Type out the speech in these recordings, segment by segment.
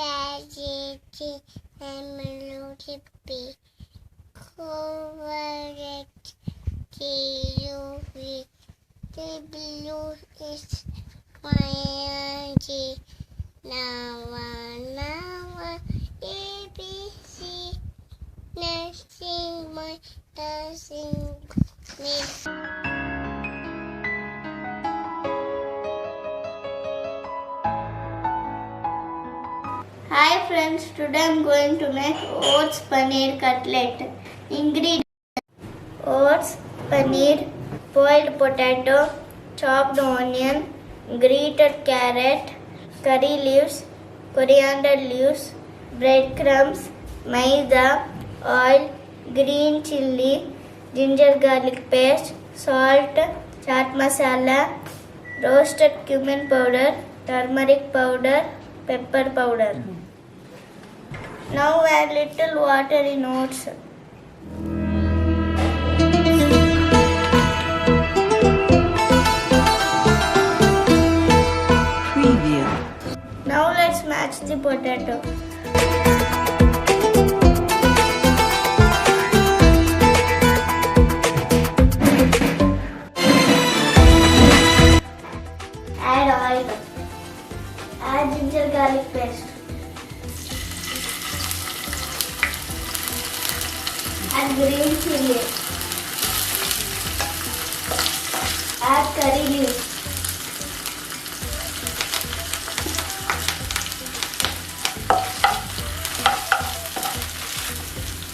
tragedy and melody covered the UV. The blue is my energy. Now, ABC. Nothing more doesn't miss. Hi friends, today I am going to make oats paneer cutlet. Ingredients: oats, paneer, boiled potato, chopped onion, grated carrot, curry leaves, coriander leaves, breadcrumbs, maida, oil, green chilli, ginger garlic paste, salt, chaat masala, roasted cumin powder, turmeric powder, pepper powder. Now add little water in oats. Preview. Now let's match the potato. Add oil. Add ginger garlic paste. Add green chilli. Add curry leaves.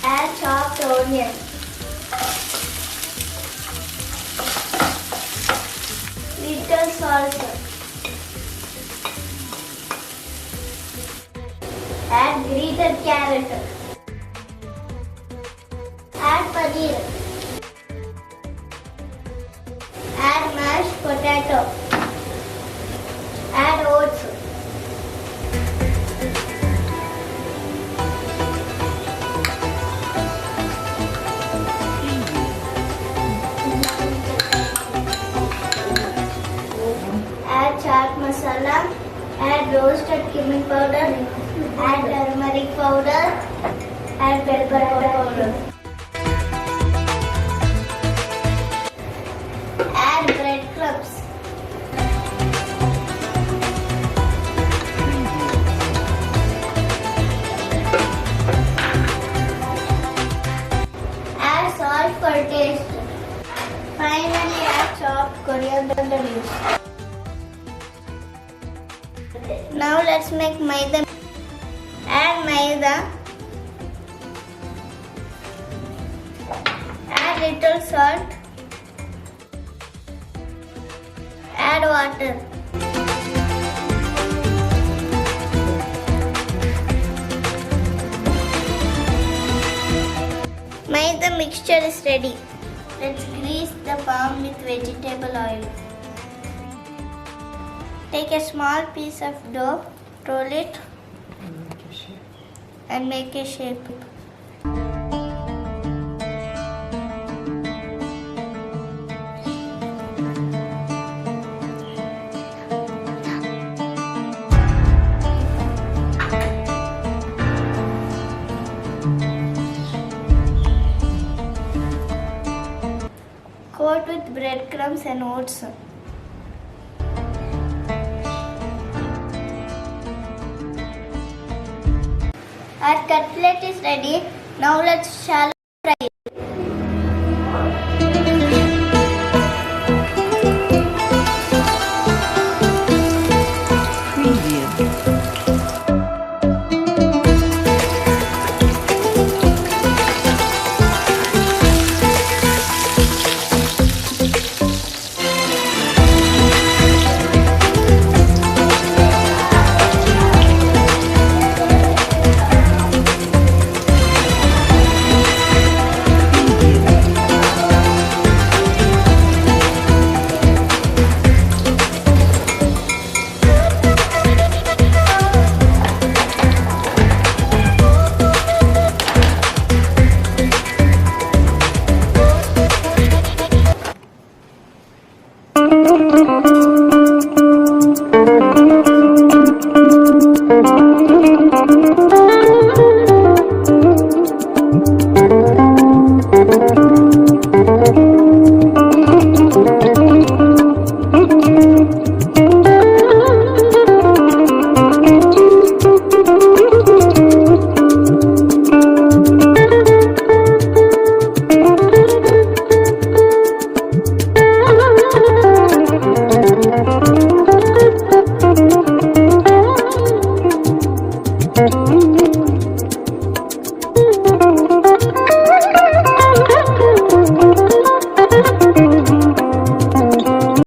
Add chopped onion. Little salt. Add grated carrot. Add paneer. Add mashed potato. Add oats. Add chaat masala. Add roasted cumin powder. Add turmeric powder. Add pepper powder. Add breadcrumbs. Add salt for taste. Finally, add chopped coriander leaves. Now let's make maida. Add maida. Add little salt. Add water. Maida mixture is ready. Let's grease the palm with vegetable oil. Take a small piece of dough, roll it and make a shape. Coat with breadcrumbs and oats. Our cutlet is ready. Now let's shallow fry it.